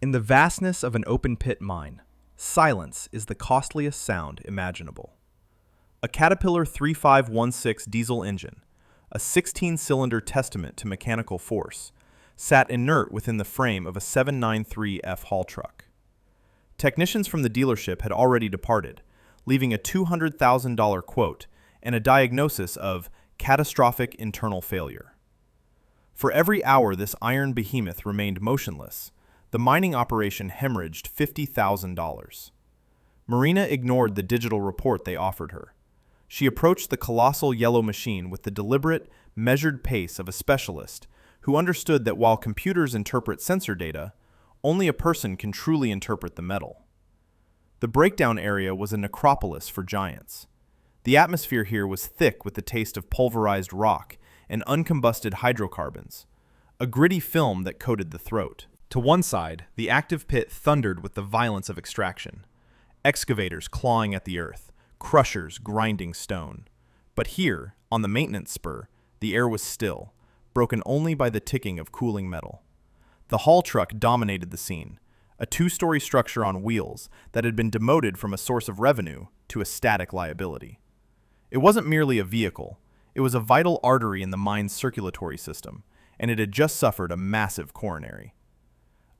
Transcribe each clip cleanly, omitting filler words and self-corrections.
In the vastness of an open-pit mine, silence is the costliest sound imaginable. A Caterpillar 3516 diesel engine, a 16-cylinder testament to mechanical force, sat inert within the frame of a 793F haul truck. Technicians from the dealership had already departed, leaving a $200,000 quote and a diagnosis of catastrophic internal failure. For every hour this iron behemoth remained motionless, the mining operation hemorrhaged $50,000. Marina ignored the digital report they offered her. She approached the colossal yellow machine with the deliberate, measured pace of a specialist who understood that while computers interpret sensor data, only a person can truly interpret the metal. The breakdown area was a necropolis for giants. The atmosphere here was thick with the taste of pulverized rock and uncombusted hydrocarbons, a gritty film that coated the throat. To one side, the active pit thundered with the violence of extraction. Excavators clawing at the earth, crushers grinding stone. But here, on the maintenance spur, the air was still, broken only by the ticking of cooling metal. The haul truck dominated the scene, a two-story structure on wheels that had been demoted from a source of revenue to a static liability. It wasn't merely a vehicle, it was a vital artery in the mine's circulatory system, and it had just suffered a massive coronary.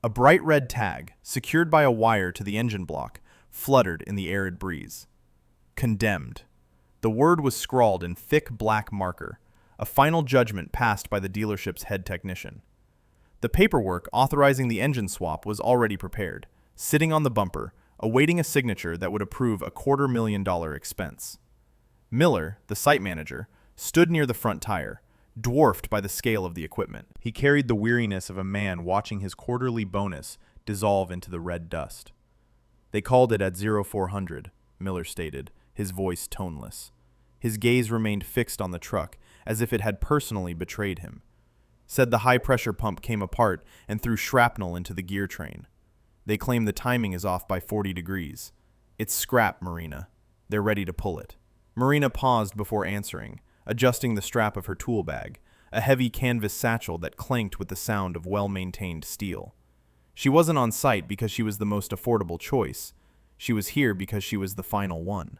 A bright red tag, secured by a wire to the engine block, fluttered in the arid breeze. Condemned. The word was scrawled in thick black marker, a final judgment passed by the dealership's head technician. The paperwork authorizing the engine swap was already prepared, sitting on the bumper, awaiting a signature that would approve a $250,000 expense. Miller, the site manager, stood near the front tire, dwarfed by the scale of the equipment. He carried the weariness of a man watching his quarterly bonus dissolve into the red dust. They called it at 0400, Miller stated, his voice toneless. His gaze remained fixed on the truck, as if it had personally betrayed him. Said the high-pressure pump came apart and threw shrapnel into the gear train. They claim the timing is off by 40 degrees. It's scrap, Marina. They're ready to pull it. Marina paused before answering, adjusting the strap of her tool bag, a heavy canvas satchel that clanked with the sound of well-maintained steel. She wasn't on site because she was the most affordable choice. She was here because she was the final one.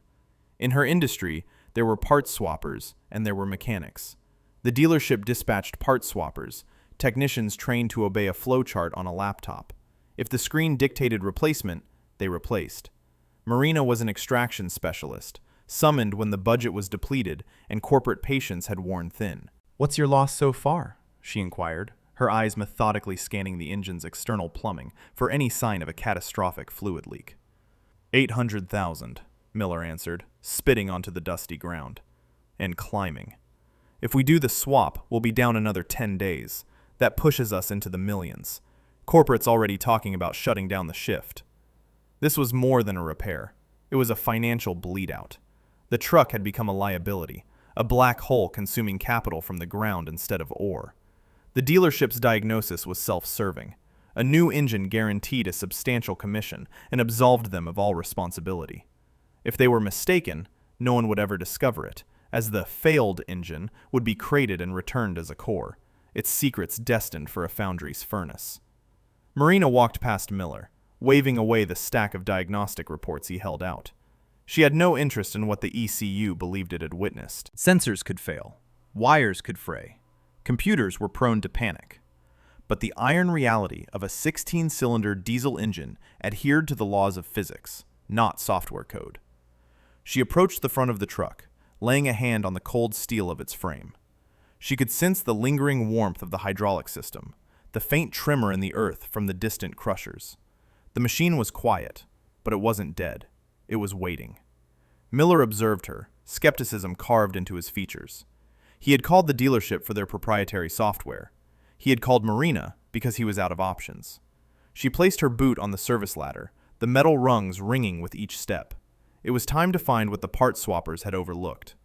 In her industry, there were parts swappers and there were mechanics. The dealership dispatched parts swappers, technicians trained to obey a flowchart on a laptop. If the screen dictated replacement, they replaced. Marina was an extraction specialist, summoned when the budget was depleted and corporate patience had worn thin. "What's your loss so far?" she inquired, her eyes methodically scanning the engine's external plumbing for any sign of a catastrophic fluid leak. 800,000, Miller answered, spitting onto the dusty ground. And climbing. If we do the swap, we'll be down another 10 days. That pushes us into the millions. Corporate's already talking about shutting down the shift. This was more than a repair. It was a financial bleed-out. The truck had become a liability, a black hole consuming capital from the ground instead of ore. The dealership's diagnosis was self-serving. A new engine guaranteed a substantial commission and absolved them of all responsibility. If they were mistaken, no one would ever discover it, as the failed engine would be crated and returned as a core, its secrets destined for a foundry's furnace. Marina walked past Miller, waving away the stack of diagnostic reports he held out. She had no interest in what the ECU believed it had witnessed. Sensors could fail. Wires could fray. Computers were prone to panic. But the iron reality of a 16-cylinder diesel engine adhered to the laws of physics, not software code. She approached the front of the truck, laying a hand on the cold steel of its frame. She could sense the lingering warmth of the hydraulic system, the faint tremor in the earth from the distant crushers. The machine was quiet, but it wasn't dead. It was waiting. Miller observed her, skepticism carved into his features. He had called the dealership for their proprietary software. He had called Marina because he was out of options. She placed her boot on the service ladder, the metal rungs ringing with each step. It was time to find what the part swappers had overlooked.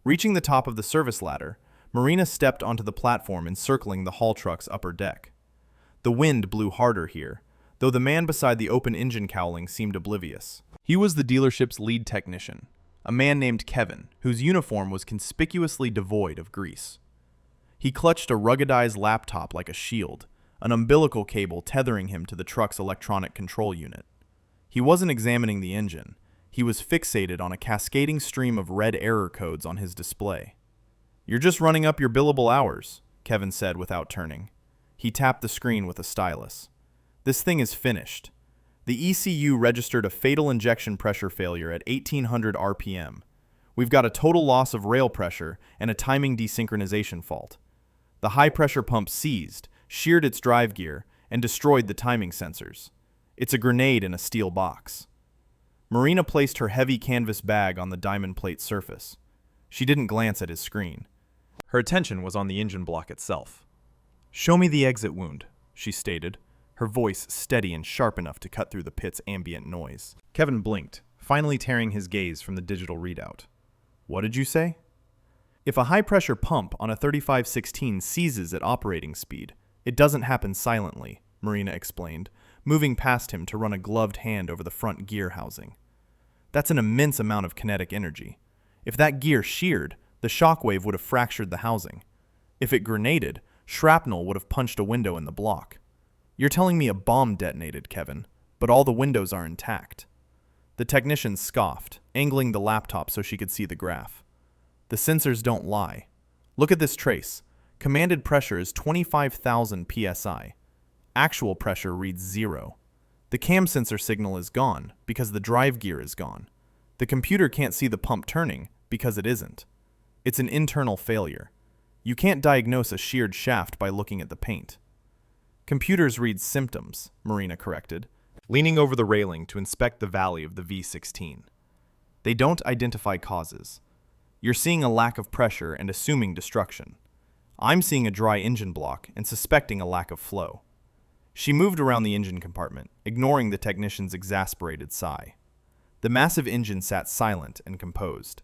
Reaching the top of the service ladder, Marina stepped onto the platform encircling the haul truck's upper deck. The wind blew harder here, though the man beside the open engine cowling seemed oblivious. He was the dealership's lead technician, a man named Kevin, whose uniform was conspicuously devoid of grease. He clutched a ruggedized laptop like a shield, an umbilical cable tethering him to the truck's electronic control unit. He wasn't examining the engine. He was fixated on a cascading stream of red error codes on his display. "You're just running up your billable hours," Kevin said without turning. He tapped the screen with a stylus. "This thing is finished. The ECU registered a fatal injection pressure failure at 1800 RPM. We've got a total loss of rail pressure and a timing desynchronization fault. The high-pressure pump seized, sheared its drive gear, and destroyed the timing sensors. It's a grenade in a steel box." Marina placed her heavy canvas bag on the diamond plate surface. She didn't glance at his screen. Her attention was on the engine block itself. "Show me the exit wound," she stated, her voice steady and sharp enough to cut through the pit's ambient noise. Kevin blinked, finally tearing his gaze from the digital readout. "What did you say?" "If a high-pressure pump on a 3516 seizes at operating speed, it doesn't happen silently," Marina explained, moving past him to run a gloved hand over the front gear housing. "That's an immense amount of kinetic energy. If that gear sheared, the shockwave would have fractured the housing. If it grenaded, shrapnel would have punched a window in the block. You're telling me a bomb detonated, Kevin, but all the windows are intact." The technician scoffed, angling the laptop so she could see the graph. "The sensors don't lie. Look at this trace. Commanded pressure is 25,000 psi. Actual pressure reads 0. The cam sensor signal is gone because the drive gear is gone. The computer can't see the pump turning because it isn't. It's an internal failure. You can't diagnose a sheared shaft by looking at the paint." "Computers read symptoms," Marina corrected, leaning over the railing to inspect the valley of the V16. "They don't identify causes. You're seeing a lack of pressure and assuming destruction. I'm seeing a dry engine block and suspecting a lack of flow." She moved around the engine compartment, ignoring the technician's exasperated sigh. The massive engine sat silent and composed.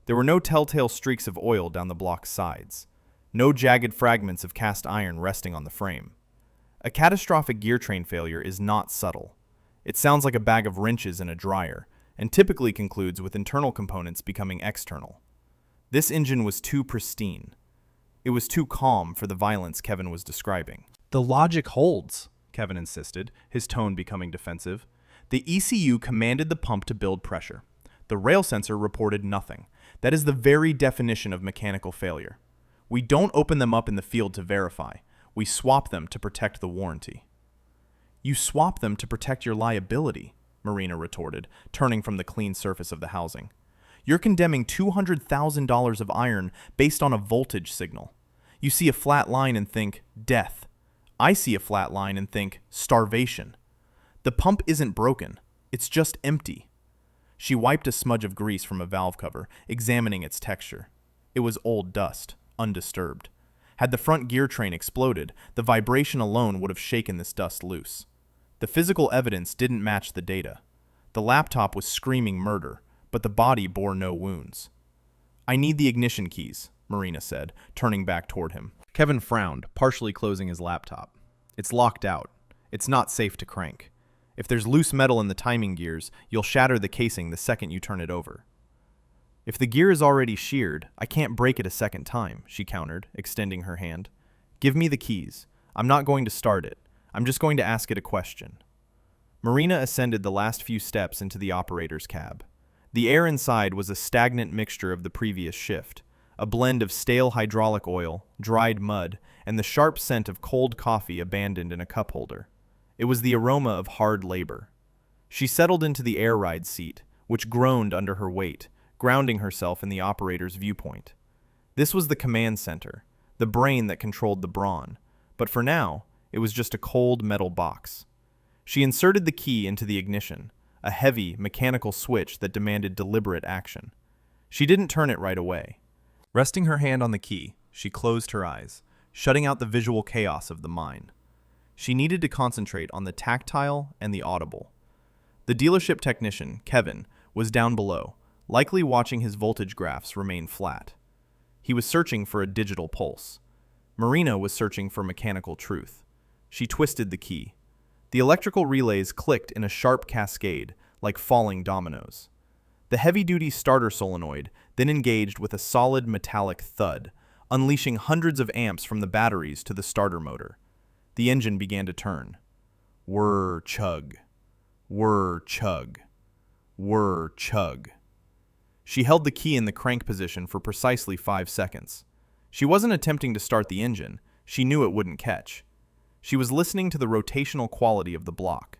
There were no telltale streaks of oil down the block's sides, no jagged fragments of cast iron resting on the frame. A catastrophic gear train failure is not subtle. It sounds like a bag of wrenches in a dryer, and typically concludes with internal components becoming external. This engine was too pristine. It was too calm for the violence Kevin was describing. "The logic holds," Kevin insisted, his tone becoming defensive. "The ECU commanded the pump to build pressure. The rail sensor reported nothing. That is the very definition of mechanical failure. We don't open them up in the field to verify. We swap them to protect the warranty." "You swap them to protect your liability," Marina retorted, turning from the clean surface of the housing. "You're condemning $200,000 of iron based on a voltage signal. You see a flat line and think, death. I see a flat line and think, starvation. The pump isn't broken. It's just empty." She wiped a smudge of grease from a valve cover, examining its texture. It was old dust, undisturbed. Had the front gear train exploded, the vibration alone would have shaken this dust loose. The physical evidence didn't match the data. The laptop was screaming murder, but the body bore no wounds. "I need the ignition keys," Marina said, turning back toward him. Kevin frowned, partially closing his laptop. "It's locked out. It's not safe to crank. If there's loose metal in the timing gears, you'll shatter the casing the second you turn it over." "If the gear is already sheared, I can't break it a second time," she countered, extending her hand. "Give me the keys. I'm not going to start it. I'm just going to ask it a question." Marina ascended the last few steps into the operator's cab. The air inside was a stagnant mixture of the previous shift, a blend of stale hydraulic oil, dried mud, and the sharp scent of cold coffee abandoned in a cup holder. It was the aroma of hard labor. She settled into the air ride seat, which groaned under her weight, grounding herself in the operator's viewpoint. This was the command center, the brain that controlled the brawn, but for now, it was just a cold metal box. She inserted the key into the ignition, a heavy, mechanical switch that demanded deliberate action. She didn't turn it right away. Resting her hand on the key, she closed her eyes, shutting out the visual chaos of the mine. She needed to concentrate on the tactile and the audible. The dealership technician, Kevin, was down below, likely watching his voltage graphs remain flat. He was searching for a digital pulse. Marina was searching for mechanical truth. She twisted the key. The electrical relays clicked in a sharp cascade, like falling dominoes. The heavy-duty starter solenoid then engaged with a solid metallic thud, unleashing hundreds of amps from the batteries to the starter motor. The engine began to turn. Whir, chug. Whir, chug. Whir, chug. She held the key in the crank position for precisely 5 seconds. She wasn't attempting to start the engine. She knew it wouldn't catch. She was listening to the rotational quality of the block.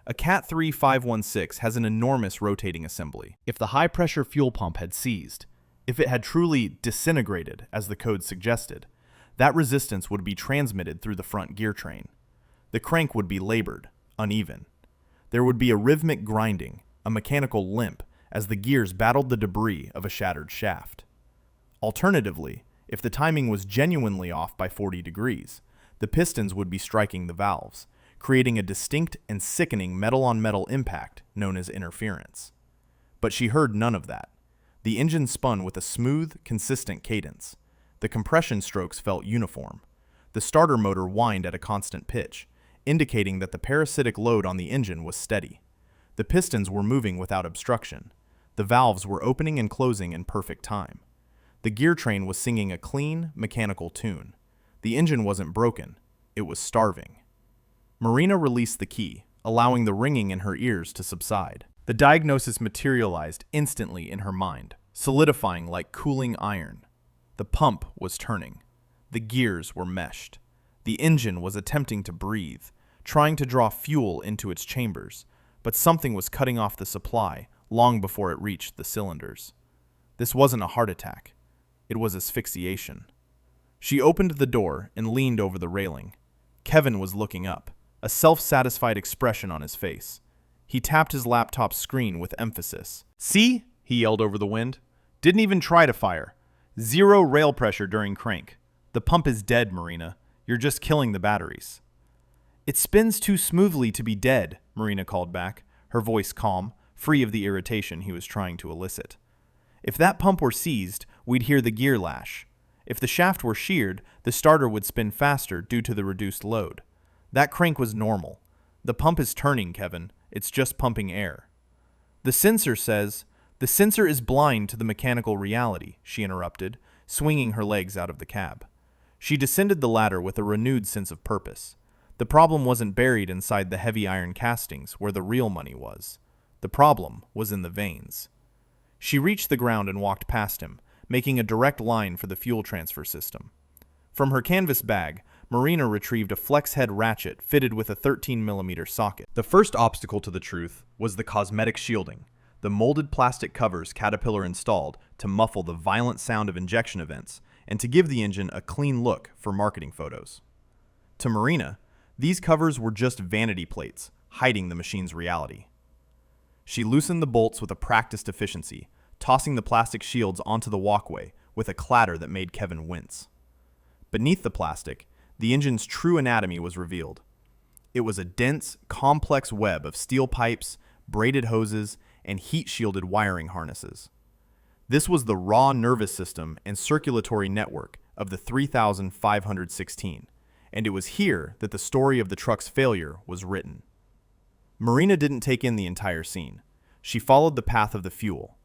A Cat 3516 has an enormous rotating assembly. If the high-pressure fuel pump had seized, if it had truly disintegrated, as the code suggested, that resistance would be transmitted through the front gear train. The crank would be labored, uneven. There would be a rhythmic grinding, a mechanical limp, as the gears battled the debris of a shattered shaft. Alternatively, if the timing was genuinely off by 40 degrees, the pistons would be striking the valves, creating a distinct and sickening metal-on-metal impact known as interference. But she heard none of that. The engine spun with a smooth, consistent cadence. The compression strokes felt uniform. The starter motor whined at a constant pitch, indicating that the parasitic load on the engine was steady. The pistons were moving without obstruction. The valves were opening and closing in perfect time. The gear train was singing a clean, mechanical tune. The engine wasn't broken. It was starving. Marina released the key, allowing the ringing in her ears to subside. The diagnosis materialized instantly in her mind, solidifying like cooling iron. The pump was turning. The gears were meshed. The engine was attempting to breathe, trying to draw fuel into its chambers, but something was cutting off the supply long before it reached the cylinders. This wasn't a heart attack. It was asphyxiation. She opened the door and leaned over the railing. Kevin was looking up, a self-satisfied expression on his face. He tapped his laptop screen with emphasis. "See?" he yelled over the wind. "Didn't even try to fire. 0 rail pressure during crank. The pump is dead, Marina. You're just killing the batteries." "It spins too smoothly to be dead," Marina called back, her voice calm, free of the irritation he was trying to elicit. "If that pump were seized, we'd hear the gear lash. If the shaft were sheared, the starter would spin faster due to the reduced load. That crank was normal. The pump is turning, Kevin. It's just pumping air." "The sensor says—" "The sensor is blind to the mechanical reality," she interrupted, swinging her legs out of the cab. She descended the ladder with a renewed sense of purpose. The problem wasn't buried inside the heavy iron castings where the real money was. The problem was in the veins. She reached the ground and walked past him, making a direct line for the fuel transfer system. From her canvas bag, Marina retrieved a flex head ratchet fitted with a 13mm socket. The first obstacle to the truth was the cosmetic shielding, the molded plastic covers Caterpillar installed to muffle the violent sound of injection events and to give the engine a clean look for marketing photos. To Marina, these covers were just vanity plates, hiding the machine's reality. She loosened the bolts with a practiced efficiency, tossing the plastic shields onto the walkway with a clatter that made Kevin wince. Beneath the plastic, the engine's true anatomy was revealed. It was a dense, complex web of steel pipes, braided hoses, and heat-shielded wiring harnesses. This was the raw nervous system and circulatory network of the 3516, and it was here that the story of the truck's failure was written. Marina didn't take in the entire scene. She followed the path of the fuel.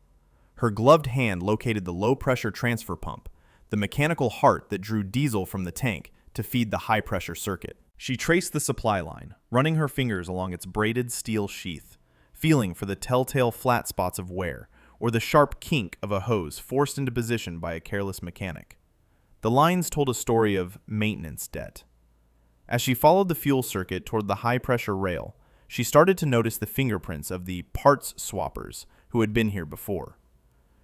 Her gloved hand located the low-pressure transfer pump, the mechanical heart that drew diesel from the tank to feed the high-pressure circuit. She traced the supply line, running her fingers along its braided steel sheath, feeling for the telltale flat spots of wear or the sharp kink of a hose forced into position by a careless mechanic. The lines told a story of maintenance debt. As she followed the fuel circuit toward the high-pressure rail, she started to notice the fingerprints of the parts swappers who had been here before.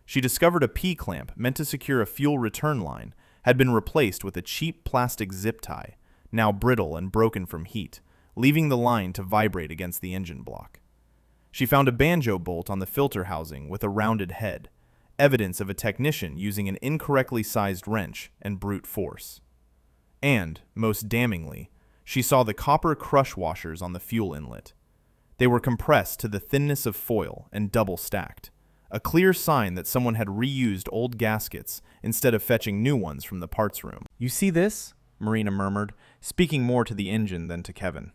She discovered a P-clamp meant to secure a fuel return line had been replaced with a cheap plastic zip tie, now brittle and broken from heat, leaving the line to vibrate against the engine block. She found a banjo bolt on the filter housing with a rounded head, evidence of a technician using an incorrectly sized wrench and brute force. And, most damningly, she saw the copper crush washers on the fuel inlet. They were compressed to the thinness of foil and double stacked, a clear sign that someone had reused old gaskets instead of fetching new ones from the parts room. "You see this?" Marina murmured, speaking more to the engine than to Kevin.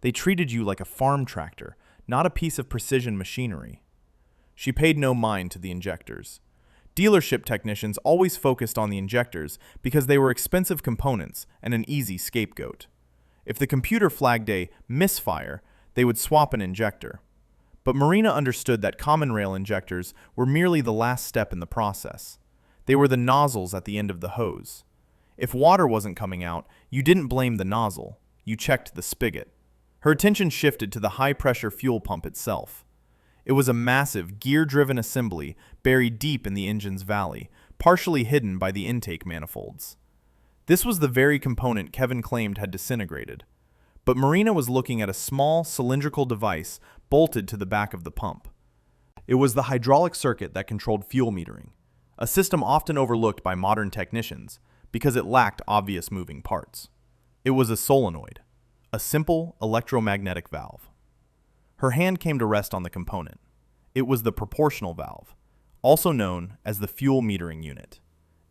"They treated you like a farm tractor, not a piece of precision machinery." She paid no mind to the injectors. Dealership technicians always focused on the injectors because they were expensive components and an easy scapegoat. If the computer flagged a misfire, they would swap an injector. But Marina understood that common rail injectors were merely the last step in the process. They were the nozzles at the end of the hose. If water wasn't coming out, you didn't blame the nozzle, you checked the spigot. Her attention shifted to the high-pressure fuel pump itself. It was a massive, gear-driven assembly buried deep in the engine's valley, partially hidden by the intake manifolds. This was the very component Kevin claimed had disintegrated. But Marina was looking at a small, cylindrical device bolted to the back of the pump. It was the hydraulic circuit that controlled fuel metering, a system often overlooked by modern technicians because it lacked obvious moving parts. It was a solenoid, a simple electromagnetic valve. Her hand came to rest on the component. It was the proportional valve, also known as the fuel metering unit.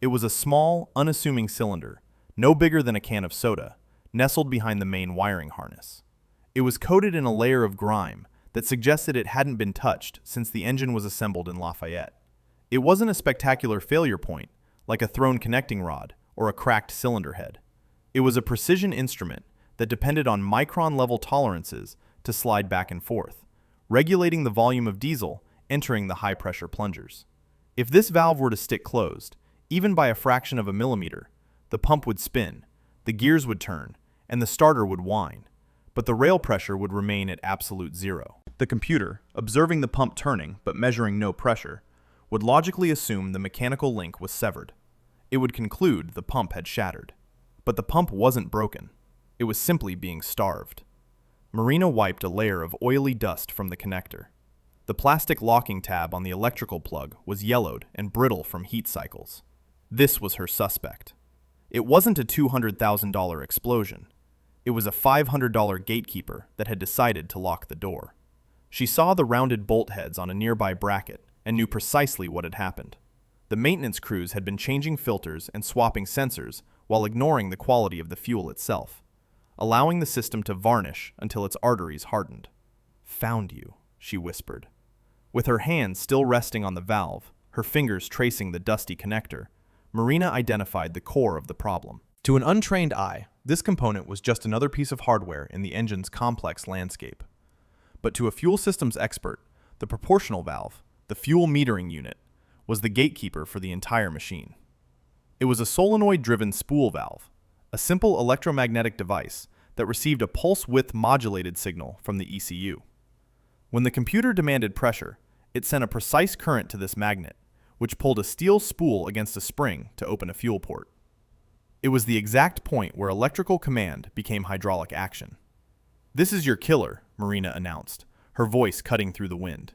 It was a small, unassuming cylinder, no bigger than a can of soda, nestled behind the main wiring harness. It was coated in a layer of grime that suggested it hadn't been touched since the engine was assembled in Lafayette. It wasn't a spectacular failure point, like a thrown connecting rod or a cracked cylinder head. It was a precision instrument that depended on micron-level tolerances to slide back and forth, regulating the volume of diesel entering the high-pressure plungers. If this valve were to stick closed, even by a fraction of a millimeter, the pump would spin, the gears would turn, and the starter would whine, but the rail pressure would remain at absolute zero. The computer, observing the pump turning but measuring no pressure, would logically assume the mechanical link was severed. It would conclude the pump had shattered. But the pump wasn't broken. It was simply being starved. Marina wiped a layer of oily dust from the connector. The plastic locking tab on the electrical plug was yellowed and brittle from heat cycles. This was her suspect. It wasn't a $200,000 explosion. It was a $500 gatekeeper that had decided to lock the door. She saw the rounded bolt heads on a nearby bracket and knew precisely what had happened. The maintenance crews had been changing filters and swapping sensors while ignoring the quality of the fuel itself, allowing the system to varnish until its arteries hardened. "Found you," she whispered. With her hand still resting on the valve, her fingers tracing the dusty connector, Marina identified the core of the problem. To an untrained eye, this component was just another piece of hardware in the engine's complex landscape. But to a fuel systems expert, the proportional valve, the fuel metering unit, was the gatekeeper for the entire machine. It was a solenoid-driven spool valve, a simple electromagnetic device that received a pulse-width modulated signal from the ECU. When the computer demanded pressure, it sent a precise current to this magnet, which pulled a steel spool against a spring to open a fuel port. It was the exact point where electrical command became hydraulic action. "This is your killer," Marina announced, her voice cutting through the wind.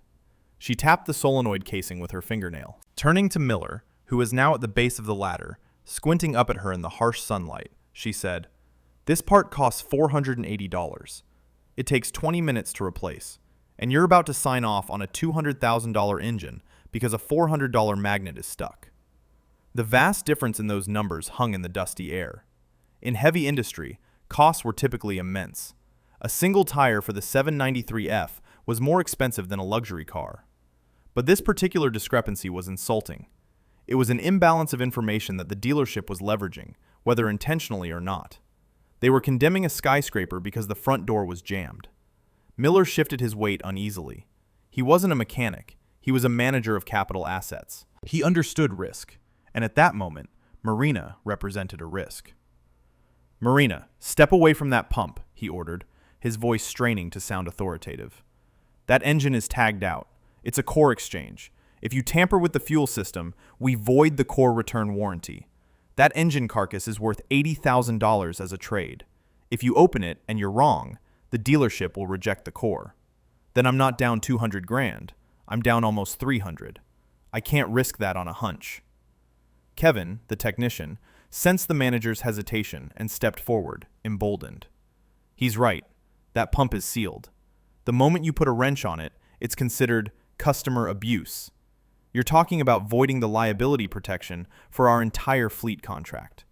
She tapped the solenoid casing with her fingernail. Turning to Miller, who was now at the base of the ladder, squinting up at her in the harsh sunlight, she said, "This part costs $480. It takes 20 minutes to replace, and you're about to sign off on a $200,000 engine because a $400 magnet is stuck." The vast difference in those numbers hung in the dusty air. In heavy industry, costs were typically immense. A single tire for the 793F was more expensive than a luxury car. But this particular discrepancy was insulting. It was an imbalance of information that the dealership was leveraging, whether intentionally or not. They were condemning a skyscraper because the front door was jammed. Miller shifted his weight uneasily. He wasn't a mechanic. He was a manager of capital assets. He understood risk, and at that moment, Marina represented a risk. "Marina, step away from that pump," he ordered, his voice straining to sound authoritative. "That engine is tagged out. It's a core exchange. If you tamper with the fuel system, we void the core return warranty. That engine carcass is worth $80,000 as a trade. If you open it and you're wrong, the dealership will reject the core. Then I'm not down 200 grand. I'm down almost 300. I can't risk that on a hunch." Kevin, the technician, sensed the manager's hesitation and stepped forward, emboldened. "He's right. That pump is sealed. The moment you put a wrench on it, it's considered customer abuse. You're talking about voiding the liability protection for our entire fleet contract.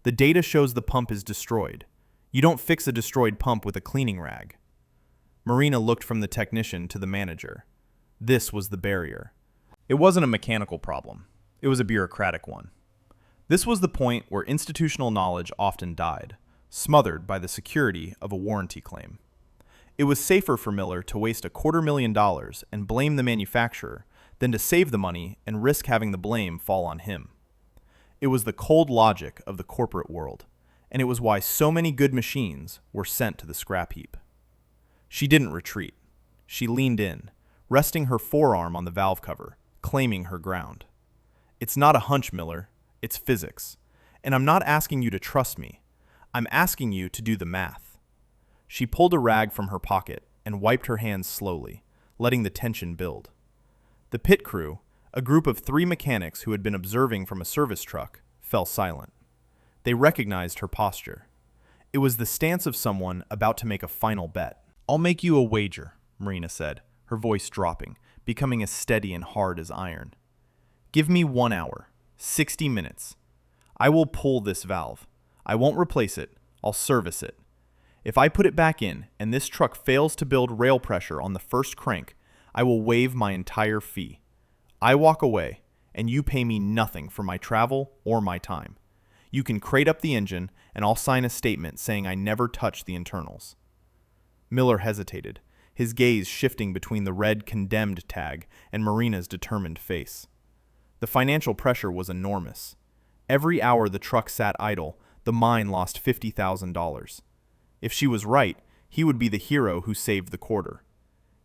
The data shows the pump is destroyed. You don't fix a destroyed pump with a cleaning rag." Marina looked from the technician to the manager. This was the barrier. It wasn't a mechanical problem. It was a bureaucratic one. This was the point where institutional knowledge often died. smothered by the security of a warranty claim. It was safer for Miller to waste $250,000 and blame the manufacturer than to save the money and risk having the blame fall on him. It was the cold logic of the corporate world, and it was why so many good machines were sent to the scrap heap. She didn't retreat. She leaned in, resting her forearm on the valve cover, claiming her ground. It's not a hunch, Miller. It's physics. And I'm not asking you to trust me. I'm asking you to do the math. She pulled a rag from her pocket and wiped her hands slowly, letting the tension build. The pit crew, a group of 3 mechanics who had been observing from a service truck, fell silent. They recognized her posture. It was the stance of someone about to make a final bet. "I'll make you a wager," Marina said, her voice dropping, becoming as steady and hard as iron. "Give me 1 hour, 60 minutes. I will pull this valve. I won't replace it. I'll service it. If I put it back in and this truck fails to build rail pressure on the first crank, I will waive my entire fee. I walk away, and you pay me nothing for my travel or my time. You can crate up the engine, and I'll sign a statement saying I never touched the internals." Miller hesitated, his gaze shifting between the red condemned tag and Marina's determined face. The financial pressure was enormous. Every hour the truck sat idle, the mine lost $50,000. If she was right, he would be the hero who saved the quarter.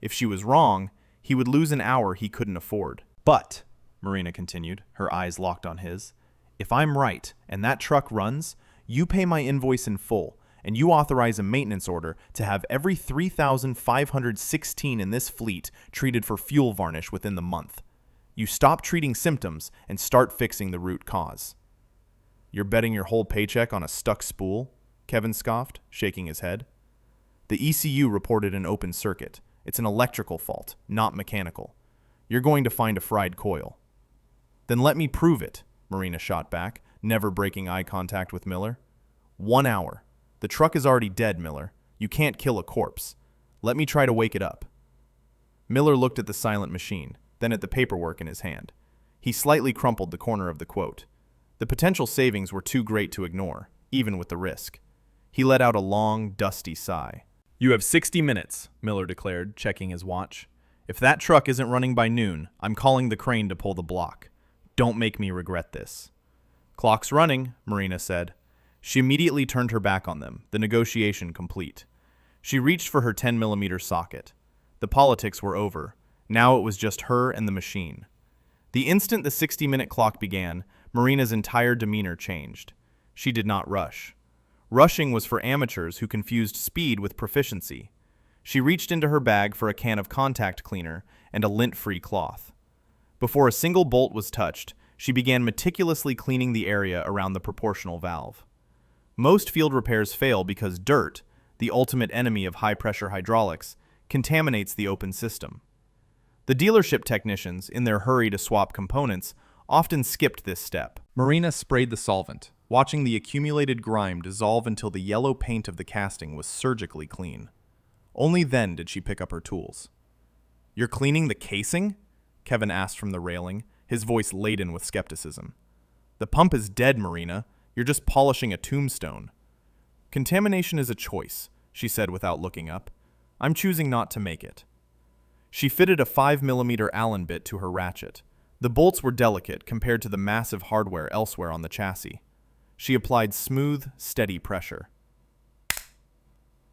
If she was wrong, he would lose an hour he couldn't afford. "But," Marina continued, her eyes locked on his, "if I'm right and that truck runs, you pay my invoice in full, and you authorize a maintenance order to have every 3,516 in this fleet treated for fuel varnish within the month. You stop treating symptoms and start fixing the root cause." "You're betting your whole paycheck on a stuck spool?" Kevin scoffed, shaking his head. "The ECU reported an open circuit. It's an electrical fault, not mechanical. You're going to find a fried coil." "Then let me prove it," Marina shot back, never breaking eye contact with Miller. 1 hour. The truck is already dead, Miller. You can't kill a corpse. Let me try to wake it up." Miller looked at the silent machine, then at the paperwork in his hand. He slightly crumpled the corner of the quote. The potential savings were too great to ignore, even with the risk. He let out a long, dusty sigh. "You have 60 minutes, Miller declared, checking his watch. "If that truck isn't running by noon, I'm calling the crane to pull the block. Don't make me regret this." "Clock's running," Marina said. She immediately turned her back on them, the negotiation complete. She reached for her 10mm socket. The politics were over. Now it was just her and the machine. The instant the 60-minute clock began, Marina's entire demeanor changed. She did not rush. Rushing was for amateurs who confused speed with proficiency. She reached into her bag for a can of contact cleaner and a lint-free cloth. Before a single bolt was touched, she began meticulously cleaning the area around the proportional valve. Most field repairs fail because dirt, the ultimate enemy of high-pressure hydraulics, contaminates the open system. The dealership technicians, in their hurry to swap components, often skipped this step. Marina sprayed the solvent, watching the accumulated grime dissolve until the yellow paint of the casting was surgically clean. Only then did she pick up her tools. "You're cleaning the casing?" Kevin asked from the railing, his voice laden with skepticism. "The pump is dead, Marina. You're just polishing a tombstone." "Contamination is a choice," she said without looking up. "I'm choosing not to make it." She fitted a 5mm Allen bit to her ratchet. The bolts were delicate compared to the massive hardware elsewhere on the chassis. She applied smooth, steady pressure.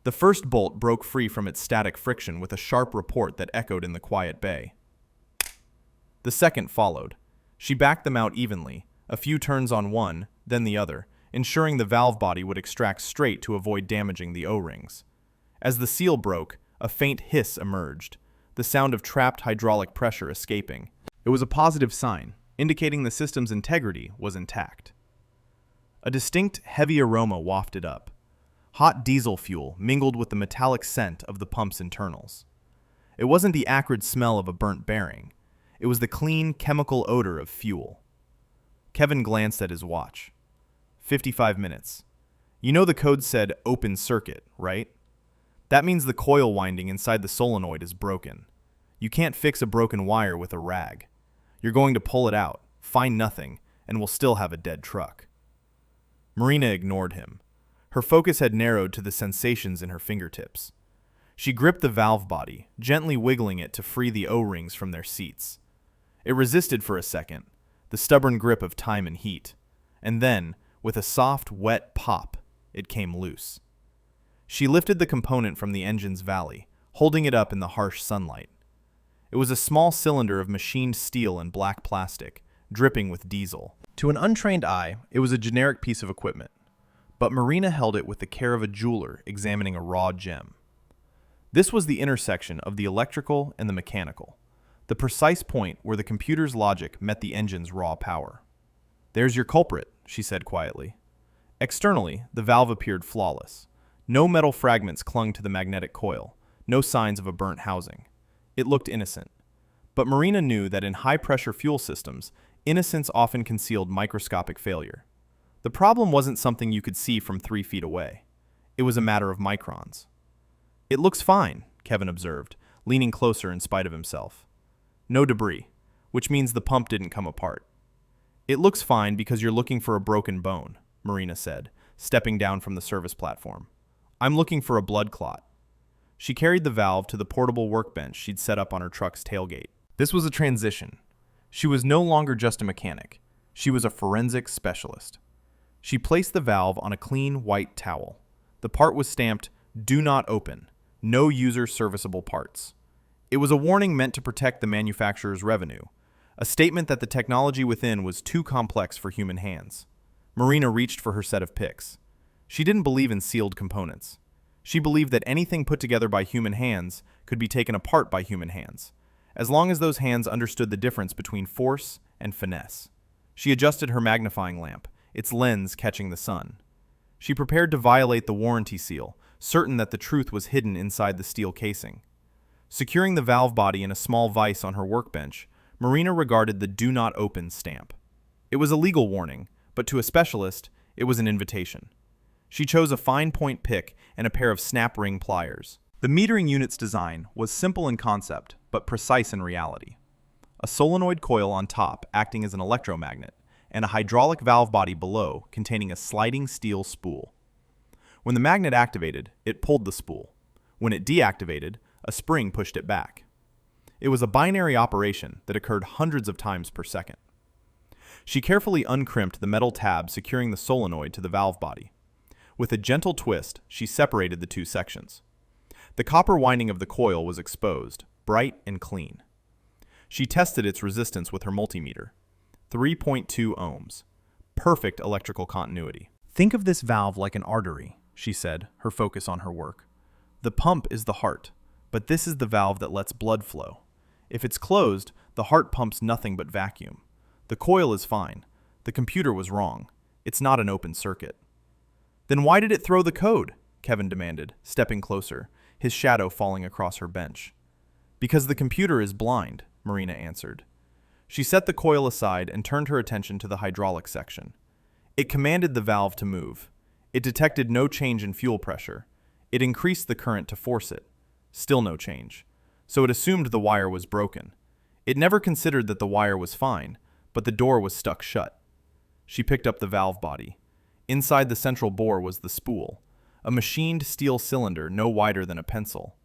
The first bolt broke free from its static friction with a sharp report that echoed in the quiet bay. The second followed. She backed them out evenly, a few turns on one, then the other, ensuring the valve body would extract straight to avoid damaging the O-rings. As the seal broke, a faint hiss emerged, the sound of trapped hydraulic pressure escaping. It was a positive sign, indicating the system's integrity was intact. A distinct, heavy aroma wafted up. Hot diesel fuel mingled with the metallic scent of the pump's internals. It wasn't the acrid smell of a burnt bearing. It was the clean, chemical odor of fuel. Kevin glanced at his watch. 55 minutes. You know the code said open circuit, right? That means the coil winding inside the solenoid is broken. You can't fix a broken wire with a rag. You're going to pull it out, find nothing, and we'll still have a dead truck. Marina ignored him. Her focus had narrowed to the sensations in her fingertips. She gripped the valve body, gently wiggling it to free the O-rings from their seats. It resisted for a second, the stubborn grip of time and heat, and then, with a soft, wet pop, it came loose. She lifted the component from the engine's valley, holding it up in the harsh sunlight. It was a small cylinder of machined steel and black plastic, dripping with diesel. To an untrained eye, it was a generic piece of equipment, but Marina held it with the care of a jeweler examining a raw gem. This was the intersection of the electrical and the mechanical, the precise point where the computer's logic met the engine's raw power. "There's your culprit," she said quietly. Externally, the valve appeared flawless. No metal fragments clung to the magnetic coil, no signs of a burnt housing. It looked innocent. But Marina knew that in high-pressure fuel systems, innocence often concealed microscopic failure. The problem wasn't something you could see from 3 feet away. It was a matter of microns. "It looks fine," Kevin observed, leaning closer in spite of himself. "No debris, which means the pump didn't come apart." "It looks fine because you're looking for a broken bone," Marina said, stepping down from the service platform. "I'm looking for a blood clot." She carried the valve to the portable workbench she'd set up on her truck's tailgate. This was a transition. She was no longer just a mechanic. She was a forensic specialist. She placed the valve on a clean white towel. The part was stamped, "Do not open. No user serviceable parts." It was a warning meant to protect the manufacturer's revenue, a statement that the technology within was too complex for human hands. Marina reached for her set of picks. She didn't believe in sealed components. She believed that anything put together by human hands could be taken apart by human hands, as long as those hands understood the difference between force and finesse. She adjusted her magnifying lamp, its lens catching the sun. She prepared to violate the warranty seal, certain that the truth was hidden inside the steel casing. Securing the valve body in a small vise on her workbench, Marina regarded the "Do Not Open" stamp. It was a legal warning, but to a specialist, it was an invitation. She chose a fine point pick and a pair of snap ring pliers. The metering unit's design was simple in concept, but precise in reality. A solenoid coil on top acting as an electromagnet, and a hydraulic valve body below containing a sliding steel spool. When the magnet activated, it pulled the spool. When it deactivated, a spring pushed it back. It was a binary operation that occurred hundreds of times per second. She carefully uncrimped the metal tab securing the solenoid to the valve body. With a gentle twist, she separated the two sections. The copper winding of the coil was exposed, bright and clean. She tested its resistance with her multimeter. 3.2 ohms. Perfect electrical continuity. "Think of this valve like an artery," she said, her focus on her work. "The pump is the heart, but this is the valve that lets blood flow. If it's closed, the heart pumps nothing but vacuum. The coil is fine. The computer was wrong. It's not an open circuit." "Then why did it throw the code?" Kevin demanded, stepping closer, his shadow falling across her bench. "Because the computer is blind," Marina answered. She set the coil aside and turned her attention to the hydraulic section. It commanded the valve to move. It detected no change in fuel pressure. It increased the current to force it. Still no change. So it assumed the wire was broken. It never considered that the wire was fine, but the door was stuck shut. She picked up the valve body. Inside the central bore was the spool, a machined steel cylinder no wider than a pencil.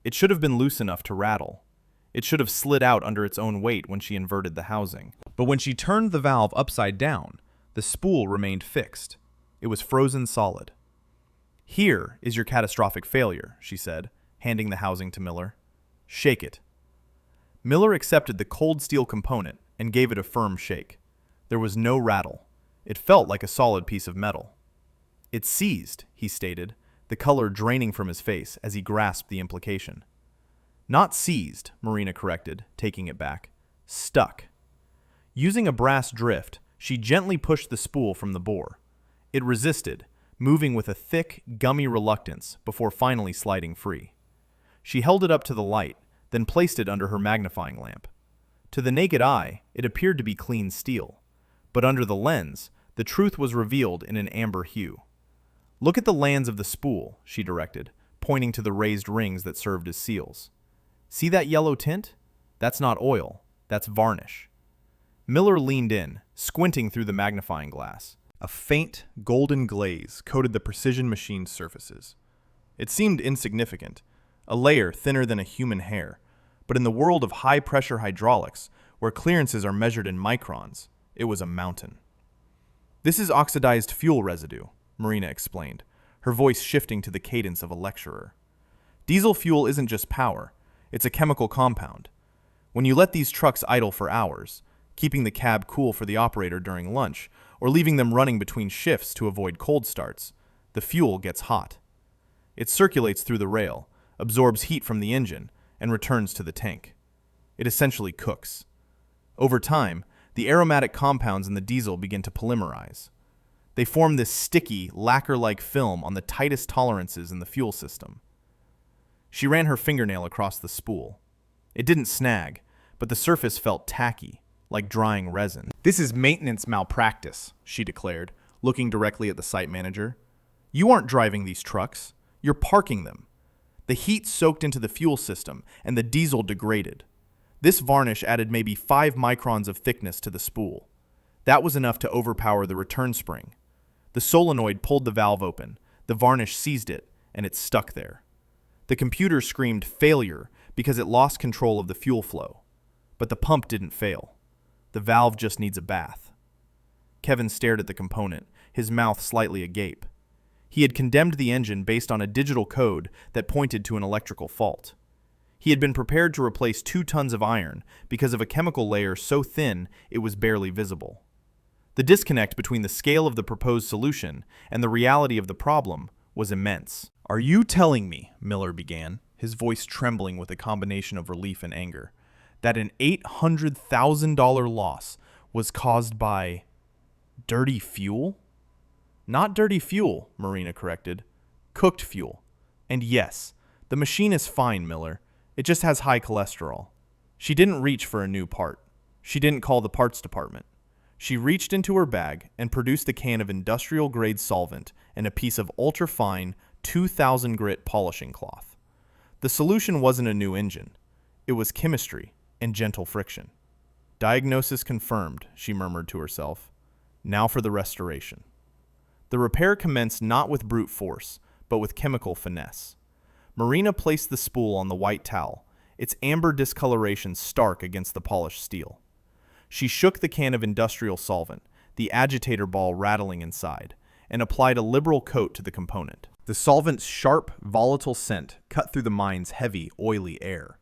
It should have been loose enough to rattle. It should have slid out under its own weight when she inverted the housing. But when she turned the valve upside down, the spool remained fixed. It was frozen solid. "Here is your catastrophic failure," she said, handing the housing to Miller. "Shake it." Miller accepted the cold steel component and gave it a firm shake. There was no rattle. It felt like a solid piece of metal. "It's seized," he stated, the color draining from his face as he grasped the implication. "Not seized," Marina corrected, taking it back. "Stuck." Using a brass drift, she gently pushed the spool from the bore. It resisted, moving with a thick, gummy reluctance before finally sliding free. She held it up to the light, then placed it under her magnifying lamp. To the naked eye, it appeared to be clean steel. But under the lens, the truth was revealed in an amber hue. "Look at the lands of the spool," she directed, pointing to the raised rings that served as seals. "See that yellow tint? That's not oil, that's varnish." Miller leaned in, squinting through the magnifying glass. A faint, golden glaze coated the precision machine's surfaces. It seemed insignificant, a layer thinner than a human hair, but in the world of high-pressure hydraulics, where clearances are measured in microns, it was a mountain. "This is oxidized fuel residue," Marina explained, her voice shifting to the cadence of a lecturer. "Diesel fuel isn't just power, it's a chemical compound. When you let these trucks idle for hours, keeping the cab cool for the operator during lunch, or leaving them running between shifts to avoid cold starts, the fuel gets hot. It circulates through the rail, absorbs heat from the engine, and returns to the tank. It essentially cooks. Over time, the aromatic compounds in the diesel begin to polymerize. They form this sticky, lacquer-like film on the tightest tolerances in the fuel system." She ran her fingernail across the spool. It didn't snag, but the surface felt tacky, like drying resin. "This is maintenance malpractice," she declared, looking directly at the site manager. "You aren't driving these trucks. You're parking them. The heat soaked into the fuel system, and the diesel degraded. This varnish added maybe 5 microns of thickness to the spool. That was enough to overpower the return spring. The solenoid pulled the valve open, the varnish seized it, and it stuck there. The computer screamed failure because it lost control of the fuel flow. But the pump didn't fail. The valve just needs a bath." Kevin stared at the component, his mouth slightly agape. He had condemned the engine based on a digital code that pointed to an electrical fault. He had been prepared to replace 2 tons of iron because of a chemical layer so thin it was barely visible. The disconnect between the scale of the proposed solution and the reality of the problem was immense. "Are you telling me," Miller began, his voice trembling with a combination of relief and anger, "that an $800,000 loss was caused by dirty fuel?" "Not dirty fuel," Marina corrected. "Cooked fuel. And yes, the machine is fine, Miller. It just has high cholesterol." She didn't reach for a new part. She didn't call the parts department. She reached into her bag and produced a can of industrial-grade solvent and a piece of ultra-fine 2,000 grit polishing cloth. The solution wasn't a new engine. It was chemistry and gentle friction. "Diagnosis confirmed," she murmured to herself. "Now for the restoration." The repair commenced not with brute force, but with chemical finesse. Marina placed the spool on the white towel, its amber discoloration stark against the polished steel. She shook the can of industrial solvent, the agitator ball rattling inside, and applied a liberal coat to the component. The solvent's sharp, volatile scent cut through the mine's heavy, oily air.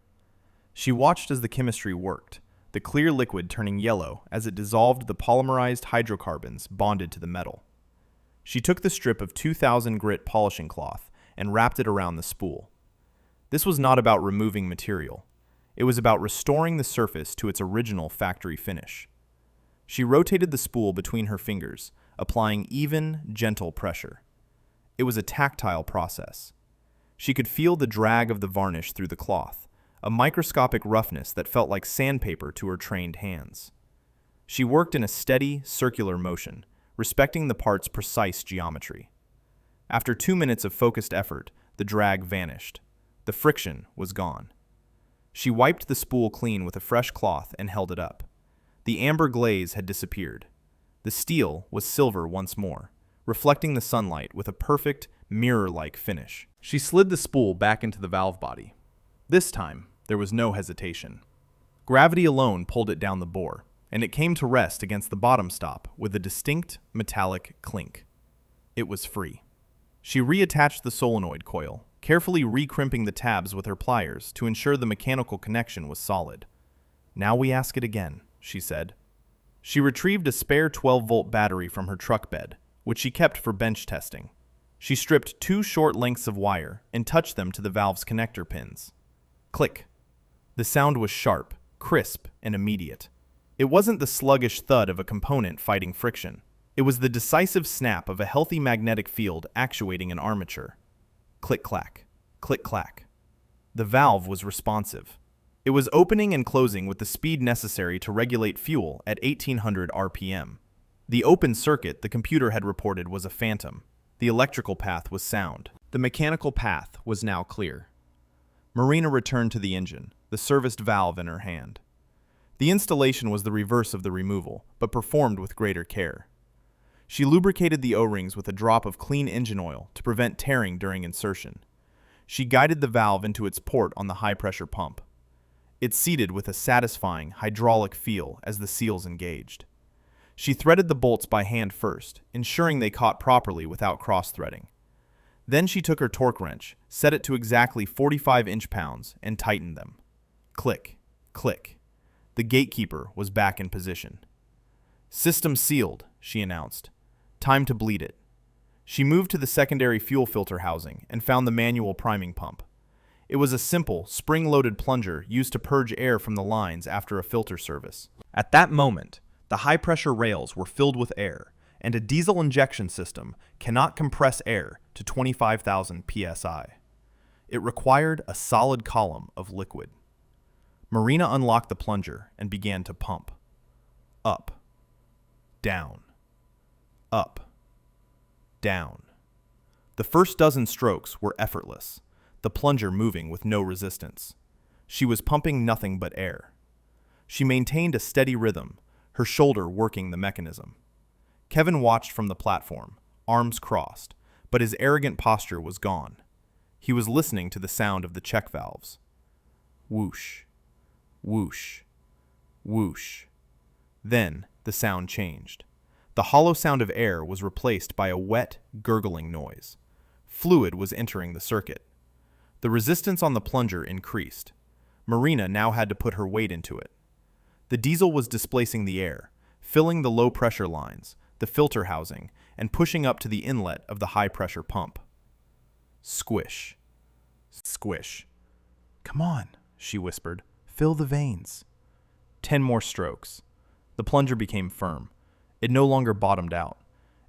She watched as the chemistry worked, the clear liquid turning yellow as it dissolved the polymerized hydrocarbons bonded to the metal. She took the strip of 2,000 grit polishing cloth and wrapped it around the spool. This was not about removing material. It was about restoring the surface to its original factory finish. She rotated the spool between her fingers, applying even, gentle pressure. It was a tactile process. She could feel the drag of the varnish through the cloth, a microscopic roughness that felt like sandpaper to her trained hands. She worked in a steady, circular motion, respecting the part's precise geometry. After 2 minutes of focused effort, the drag vanished. The friction was gone. She wiped the spool clean with a fresh cloth and held it up. The amber glaze had disappeared. The steel was silver once more, reflecting the sunlight with a perfect, mirror-like finish. She slid the spool back into the valve body. This time, there was no hesitation. Gravity alone pulled it down the bore, and it came to rest against the bottom stop with a distinct, metallic clink. It was free. She reattached the solenoid coil, carefully re-crimping the tabs with her pliers to ensure the mechanical connection was solid. "Now we ask it again," she said. She retrieved a spare 12-volt battery from her truck bed, which she kept for bench testing. She stripped 2 short lengths of wire and touched them to the valve's connector pins. Click. The sound was sharp, crisp, and immediate. It wasn't the sluggish thud of a component fighting friction. It was the decisive snap of a healthy magnetic field actuating an armature. Click-clack, click-clack. The valve was responsive. It was opening and closing with the speed necessary to regulate fuel at 1800 RPM. The open circuit the computer had reported was a phantom. The electrical path was sound. The mechanical path was now clear. Marina returned to the engine, the serviced valve in her hand. The installation was the reverse of the removal, but performed with greater care. She lubricated the O-rings with a drop of clean engine oil to prevent tearing during insertion. She guided the valve into its port on the high-pressure pump. It seated with a satisfying hydraulic feel as the seals engaged. She threaded the bolts by hand first, ensuring they caught properly without cross-threading. Then she took her torque wrench, set it to exactly 45 inch-pounds, and tightened them. Click, click. The gatekeeper was back in position. "System sealed," she announced. "Time to bleed it." She moved to the secondary fuel filter housing and found the manual priming pump. It was a simple, spring-loaded plunger used to purge air from the lines after a filter service. At that moment, the high-pressure rails were filled with air, and a diesel injection system cannot compress air to 25,000 psi. It required a solid column of liquid. Marina unlocked the plunger and began to pump. Up, down, up, down. The first dozen strokes were effortless, the plunger moving with no resistance. She was pumping nothing but air. She maintained a steady rhythm, her shoulder working the mechanism. Kevin watched from the platform, arms crossed, but his arrogant posture was gone. He was listening to the sound of the check valves. Whoosh, whoosh, whoosh. Then the sound changed. The hollow sound of air was replaced by a wet, gurgling noise. Fluid was entering the circuit. The resistance on the plunger increased. Marina now had to put her weight into it. The diesel was displacing the air, filling the low-pressure lines, the filter housing, and pushing up to the inlet of the high-pressure pump. Squish. Squish. "Come on," she whispered. "Fill the veins." 10 more strokes. The plunger became firm. It no longer bottomed out.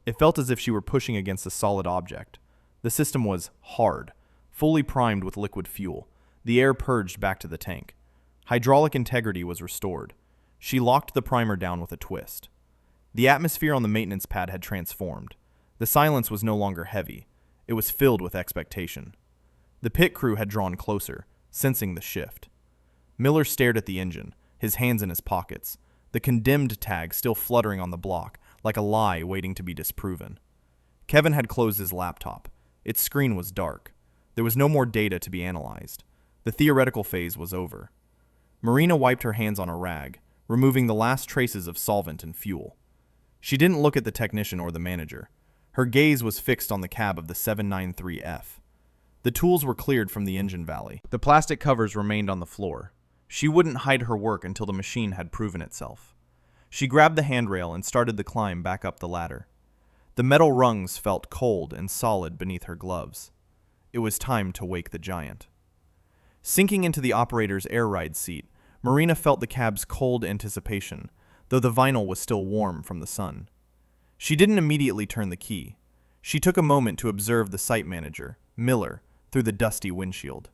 It felt as if she were pushing against a solid object. The system was hard, fully primed with liquid fuel. The air purged back to the tank. Hydraulic integrity was restored. She locked the primer down with a twist. The atmosphere on the maintenance pad had transformed. The silence was no longer heavy. It was filled with expectation. The pit crew had drawn closer, sensing the shift. Miller stared at the engine, his hands in his pockets, the condemned tag still fluttering on the block, like a lie waiting to be disproven. Kevin had closed his laptop. Its screen was dark. There was no more data to be analyzed. The theoretical phase was over. Marina wiped her hands on a rag, removing the last traces of solvent and fuel. She didn't look at the technician or the manager. Her gaze was fixed on the cab of the 793F. The tools were cleared from the engine valley. The plastic covers remained on the floor. She wouldn't hide her work until the machine had proven itself. She grabbed the handrail and started the climb back up the ladder. The metal rungs felt cold and solid beneath her gloves. It was time to wake the giant. Sinking into the operator's air ride seat, Marina felt the cab's cold anticipation, though the vinyl was still warm from the sun. She didn't immediately turn the key. She took a moment to observe the site manager, Miller, through the dusty windshield.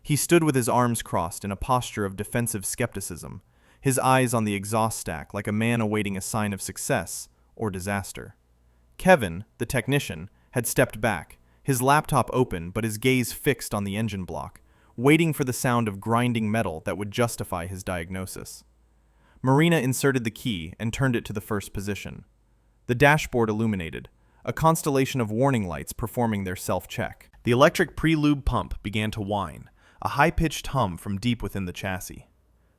He stood with his arms crossed in a posture of defensive skepticism, his eyes on the exhaust stack like a man awaiting a sign of success or disaster. Kevin, the technician, had stepped back, his laptop open but his gaze fixed on the engine block, waiting for the sound of grinding metal that would justify his diagnosis. Marina inserted the key and turned it to the first position. The dashboard illuminated, a constellation of warning lights performing their self-check. The electric pre-lube pump began to whine, a high-pitched hum from deep within the chassis.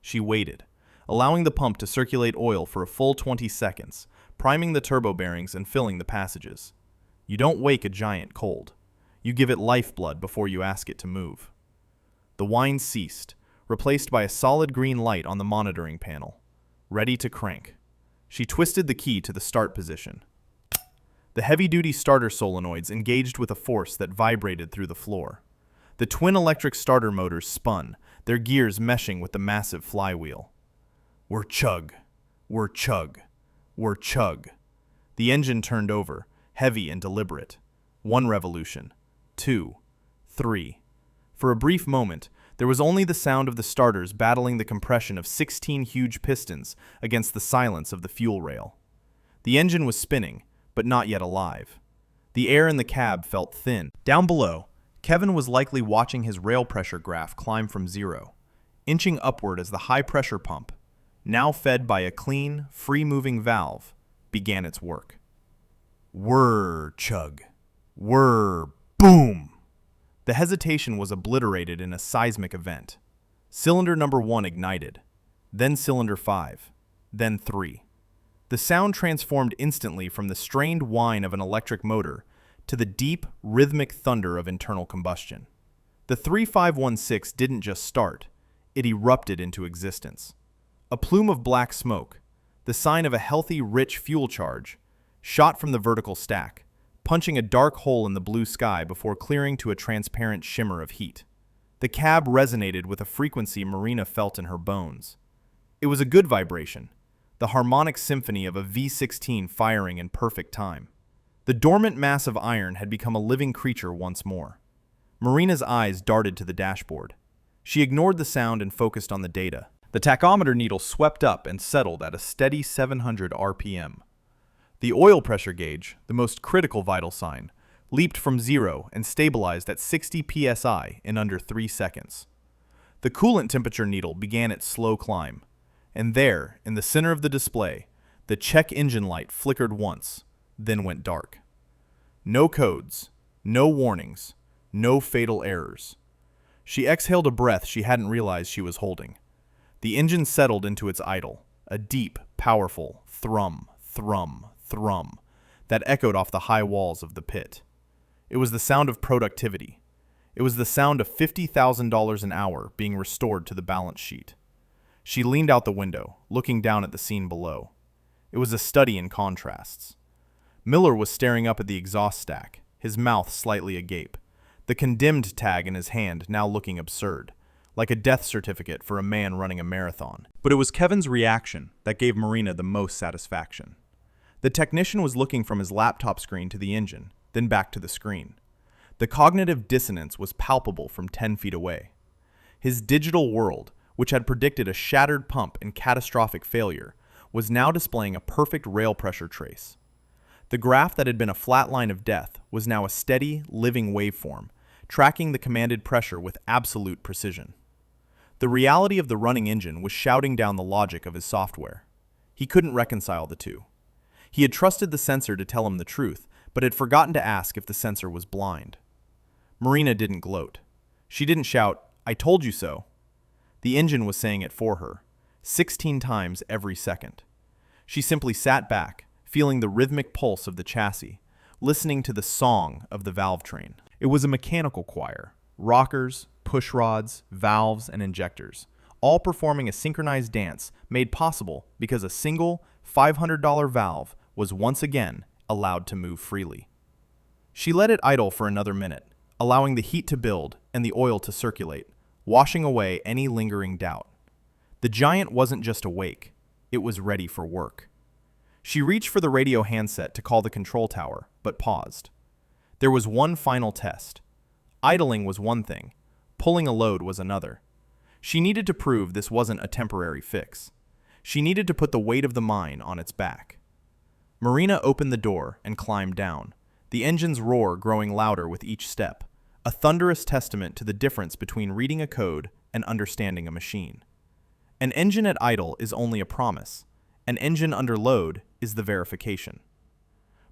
She waited, allowing the pump to circulate oil for a full 20 seconds, priming the turbo bearings and filling the passages. You don't wake a giant cold. You give it lifeblood before you ask it to move. The whine ceased, replaced by a solid green light on the monitoring panel. Ready to crank. She twisted the key to the start position. The heavy-duty starter solenoids engaged with a force that vibrated through the floor. The twin electric starter motors spun, their gears meshing with the massive flywheel. Whir chug, whir chug, whir chug. The engine turned over, heavy and deliberate. 1 revolution, 2, 3. For a brief moment, there was only the sound of the starters battling the compression of 16 huge pistons against the silence of the fuel rail. The engine was spinning, but not yet alive. The air in the cab felt thin. Down below, Kevin was likely watching his rail pressure graph climb from 0, inching upward as the high-pressure pump, now fed by a clean, free-moving valve, began its work. Whir, chug. Whir, boom. The hesitation was obliterated in a seismic event. Cylinder number 1 ignited, then cylinder 5, then 3. The sound transformed instantly from the strained whine of an electric motor to the deep, rhythmic thunder of internal combustion. The 3516 didn't just start, it erupted into existence. A plume of black smoke, the sign of a healthy, rich fuel charge, shot from the vertical stack, punching a dark hole in the blue sky before clearing to a transparent shimmer of heat. The cab resonated with a frequency Marina felt in her bones. It was a good vibration, the harmonic symphony of a V16 firing in perfect time. The dormant mass of iron had become a living creature once more. Marina's eyes darted to the dashboard. She ignored the sound and focused on the data. The tachometer needle swept up and settled at a steady 700 RPM. The oil pressure gauge, the most critical vital sign, leaped from 0 and stabilized at 60 psi in under 3 seconds. The coolant temperature needle began its slow climb, and there, in the center of the display, the check engine light flickered once, then went dark. No codes, no warnings, no fatal errors. She exhaled a breath she hadn't realized she was holding. The engine settled into its idle, a deep, powerful thrum, thrum, thrum that echoed off the high walls of the pit. It was the sound of productivity. It was the sound of $50,000 an hour being restored to the balance sheet. She leaned out the window, looking down at the scene below. It was a study in contrasts. Miller was staring up at the exhaust stack, his mouth slightly agape, the condemned tag in his hand now looking absurd, like a death certificate for a man running a marathon. But it was Kevin's reaction that gave Marina the most satisfaction. The technician was looking from his laptop screen to the engine, then back to the screen. The cognitive dissonance was palpable from 10 feet away. His digital world, which had predicted a shattered pump and catastrophic failure, was now displaying a perfect rail pressure trace. The graph that had been a flat line of death was now a steady, living waveform, tracking the commanded pressure with absolute precision. The reality of the running engine was shouting down the logic of his software. He couldn't reconcile the two. He had trusted the sensor to tell him the truth, but had forgotten to ask if the sensor was blind. Marina didn't gloat. She didn't shout, "I told you so." The engine was saying it for her, 16 times every second. She simply sat back, feeling the rhythmic pulse of the chassis, listening to the song of the valve train. It was a mechanical choir, rockers, push rods, valves, and injectors, all performing a synchronized dance made possible because a single $500 valve was once again allowed to move freely. She let it idle for another minute, allowing the heat to build and the oil to circulate, washing away any lingering doubt. The giant wasn't just awake, it was ready for work. She reached for the radio handset to call the control tower, but paused. There was one final test. Idling was one thing, pulling a load was another. She needed to prove this wasn't a temporary fix. She needed to put the weight of the mine on its back. Marina opened the door and climbed down, the engine's roar growing louder with each step, a thunderous testament to the difference between reading a code and understanding a machine. An engine at idle is only a promise. An engine under load is the verification.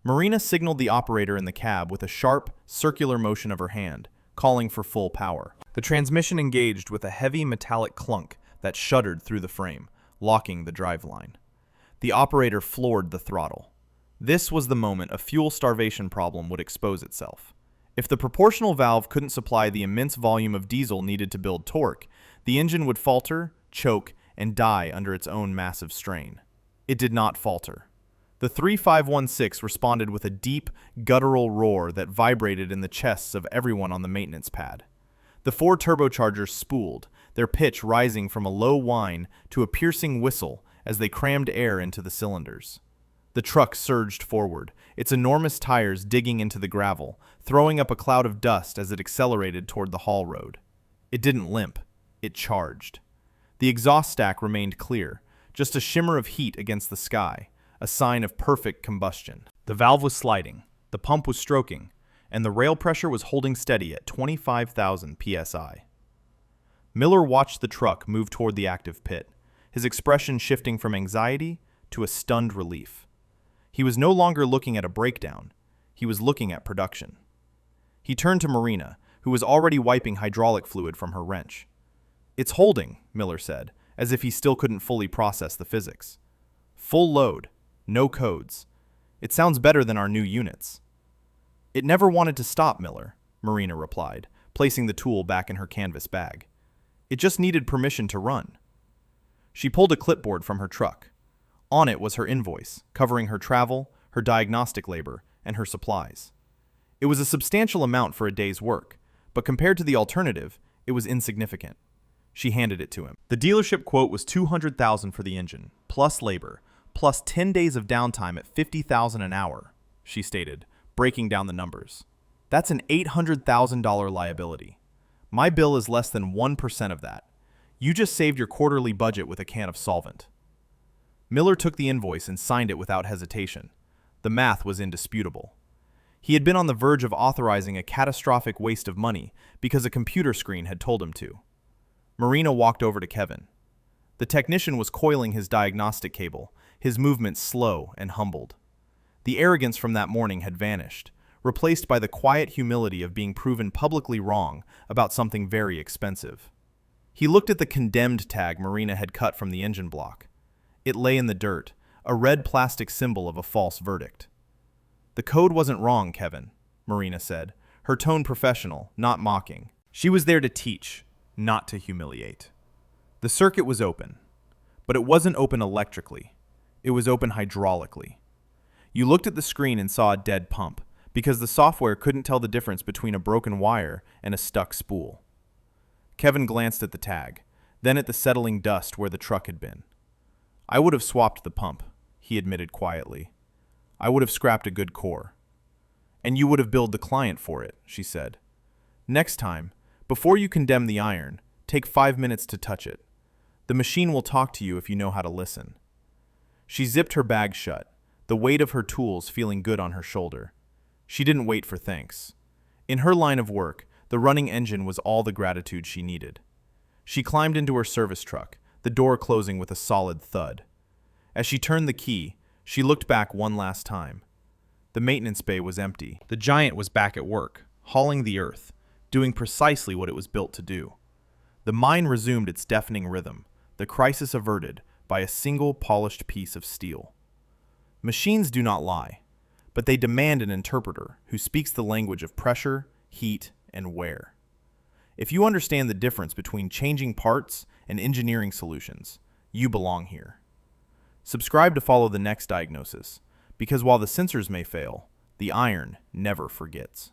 Marina signaled the operator in the cab with a sharp, circular motion of her hand, calling for full power. The transmission engaged with a heavy metallic clunk that shuddered through the frame, locking the driveline. The operator floored the throttle. This was the moment a fuel starvation problem would expose itself. If the proportional valve couldn't supply the immense volume of diesel needed to build torque, the engine would falter, choke, and die under its own massive strain. It did not falter. The 3516 responded with a deep, guttural roar that vibrated in the chests of everyone on the maintenance pad. The 4 turbochargers spooled, their pitch rising from a low whine to a piercing whistle as they crammed air into the cylinders. The truck surged forward, its enormous tires digging into the gravel, throwing up a cloud of dust as it accelerated toward the haul road. It didn't limp, it charged. The exhaust stack remained clear, just a shimmer of heat against the sky, a sign of perfect combustion. The valve was sliding, the pump was stroking, and the rail pressure was holding steady at 25,000 psi. Miller watched the truck move toward the active pit, his expression shifting from anxiety to a stunned relief. He was no longer looking at a breakdown. He was looking at production. He turned to Marina, who was already wiping hydraulic fluid from her wrench. "It's holding," Miller said, as if he still couldn't fully process the physics. "Full load. No codes. It sounds better than our new units." "It never wanted to stop, Miller," Marina replied, placing the tool back in her canvas bag. "It just needed permission to run." She pulled a clipboard from her truck. On it was her invoice, covering her travel, her diagnostic labor, and her supplies. It was a substantial amount for a day's work, but compared to the alternative, it was insignificant. She handed it to him. The dealership quote was $200,000 for the engine, plus labor, plus 10 days of downtime at $50,000 an hour, she stated, breaking down the numbers. "That's an $800,000 liability. My bill is less than 1% of that. You just saved your quarterly budget with a can of solvent." Miller took the invoice and signed it without hesitation. The math was indisputable. He had been on the verge of authorizing a catastrophic waste of money because a computer screen had told him to. Marina walked over to Kevin. The technician was coiling his diagnostic cable, his movements slow and humbled. The arrogance from that morning had vanished, replaced by the quiet humility of being proven publicly wrong about something very expensive. He looked at the condemned tag Marina had cut from the engine block. It lay in the dirt, a red plastic symbol of a false verdict. "The code wasn't wrong, Kevin," Marina said, her tone professional, not mocking. She was there to teach, not to humiliate. The circuit was open, but it wasn't open electrically. It was open hydraulically. You looked at the screen and saw a dead pump, because the software couldn't tell the difference between a broken wire and a stuck spool. Kevin glanced at the tag, then at the settling dust where the truck had been. "I would have swapped the pump," he admitted quietly. "I would have scrapped a good core." "And you would have billed the client for it," she said. "Next time, before you condemn the iron, take 5 minutes to touch it. The machine will talk to you if you know how to listen." She zipped her bag shut, the weight of her tools feeling good on her shoulder. She didn't wait for thanks. In her line of work, the running engine was all the gratitude she needed. She climbed into her service truck, the door closing with a solid thud. As she turned the key, she looked back one last time. The maintenance bay was empty. The giant was back at work, hauling the earth, doing precisely what it was built to do. The mine resumed its deafening rhythm, the crisis averted by a single polished piece of steel. Machines do not lie, but they demand an interpreter who speaks the language of pressure, heat, and wear. If you understand the difference between changing parts and engineering solutions, you belong here. Subscribe to follow the next diagnosis, because while the sensors may fail, the iron never forgets.